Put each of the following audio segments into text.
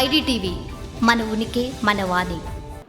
IDTV మన ఉనికి మన వాణి.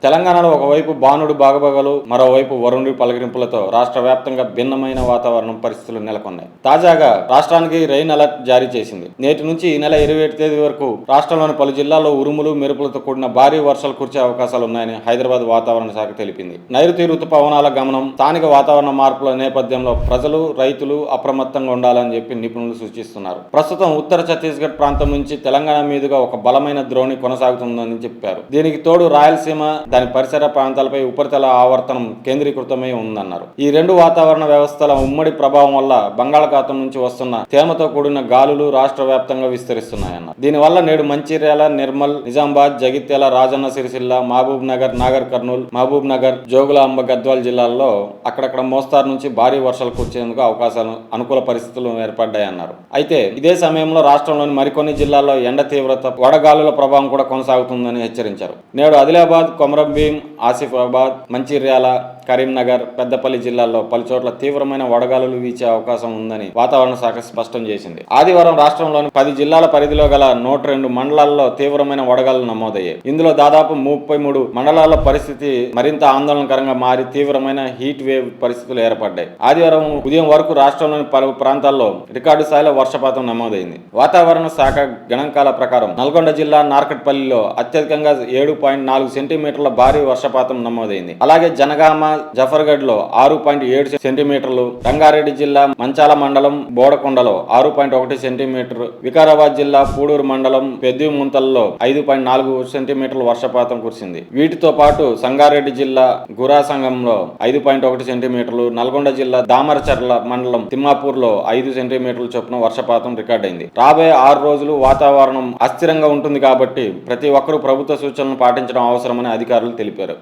తెలంగాణలో ఒకవైపు బాణుడు బాగబగలు, మరోవైపు వరుణుడి పలకరింపులతో రాష్ట్ర వ్యాప్తంగా భిన్నమైన వాతావరణం పరిస్థితులు నెలకొన్నాయి. తాజాగా రాష్ట్రానికి రెయిన్ అలర్ట్ జారీ చేసింది. నేటి నుంచి ఈ నెల 27 తేదీ వరకు రాష్ట్రంలోని పలు జిల్లాల్లో ఉరుములు మెరుపులతో కూడిన భారీ వర్షాలు కురిసే అవకాశాలు ఉన్నాయని హైదరాబాద్ వాతావరణ శాఖ తెలిపింది. నైరుతి రుతుపవనాల గమనం, స్థానిక వాతావరణ మార్పుల నేపథ్యంలో ప్రజలు, రైతులు అప్రమత్తంగా ఉండాలని చెప్పి నిపుణులు సూచిస్తున్నారు. ప్రస్తుతం ఉత్తర ఛత్తీస్గఢ్ ప్రాంతం నుంచి తెలంగాణ మీదుగా ఒక బలమైన ద్రోణి కొనసాగుతుందని చెప్పారు. దీనికి తోడు రాయలసీమ, దాని పరిసర ప్రాంతాలపై ఉపరితల ఆవర్తనం కేంద్రీకృతమై ఉందన్నారు. ఈ రెండు వాతావరణ వ్యవస్థల ఉమ్మడి ప్రభావం వల్ల బంగాళాఖాతం నుంచి వస్తున్న తేమతో కూడిన గాలులు రాష్ట్ర వ్యాప్తంగా విస్తరిస్తున్నాయన్నారు. దీనివల్ల నేడు మంచిర్యాల, నిర్మల్, నిజామాబాద్, జగిత్యాల, రాజన్న సిరిసిల్ల, మహబూబ్ నగర్, నాగర్ కర్నూల్, మహబూబ్ నగర్, జోగులాంబ, గద్వాల్ జిల్లాల్లో అక్కడక్కడ మోస్తారు నుంచి భారీ వర్షాలు కురిసేందుకు అవకాశాలు, అనుకూల పరిస్థితులు ఏర్పడ్డాయన్నారు. అయితే ఇదే సమయంలో రాష్ట్రంలోని మరికొన్ని జిల్లాల్లో ఎండ తీవ్రత, వడగాలుల ప్రభావం కూడా కొనసాగుతుందని హెచ్చరించారు. నేడు ఆదిలాబాద్, కొమరంభీం, ఆసిఫాబాద్, మంచిర్యాల, కరీంనగర్, పెద్దపల్లి జిల్లాల్లో పలుచోట్ల తీవ్రమైన వడగాలులు వీచే అవకాశం ఉందని వాతావరణ శాఖ స్పష్టం చేసింది. ఆదివారం రాష్ట్రంలోని 10 జిల్లాల పరిధిలో గల 102 మండలాల్లో తీవ్రమైన వడగాలులు నమోదయ్యాయి. ఇందులో దాదాపు 33 మండలాల్లో పరిస్థితి మరింత ఆందోళనకరంగా మారి తీవ్రమైన హీట్ వేవ్ పరిస్థితులు ఏర్పడ్డాయి. ఆదివారం ఉదయం వరకు రాష్ట్రంలోని పలు ప్రాంతాల్లో రికార్డు స్థాయిలో వర్షపాతం నమోదైంది. వాతావరణ శాఖ గణాంకాల ప్రకారం నల్గొండ జిల్లా నార్కట్పల్లిలో అత్యధికంగా 7.4 సెంటీమీటర్ల భారీ వర్షపాతం నమోదైంది. అలాగే జనగామ, జఫర్గఢ్ లో 6.7 సెంటీమీటర్లు, రంగారెడ్డి జిల్లా మంచాల మండలం బోడకొండలో 6.1 సెంటీమీటర్, వికారాబాద్ జిల్లా పూడూరు మండలం పెద్దిముంతల్లో 5.4 సెంటీమీటర్ల వర్షపాతం కురిసింది. వీటితో పాటు సంగారెడ్డి జిల్లా గురాసంగంలో 5.1 సెంటీమీటర్లు, నల్గొండ జిల్లా దామరచర్ల మండలం తిమ్మాపూర్ లో 5 సెంటీమీటర్ల చొప్పున వర్షపాతం రికార్డైంది. రాబోయే 6 రోజులు వాతావరణం అస్థిరంగా ఉంటుంది కాబట్టి ప్రతి ఒక్కరూ ప్రభుత్వ సూచనలను పాటించడం అవసరమని అధికారులు తెలిపారు.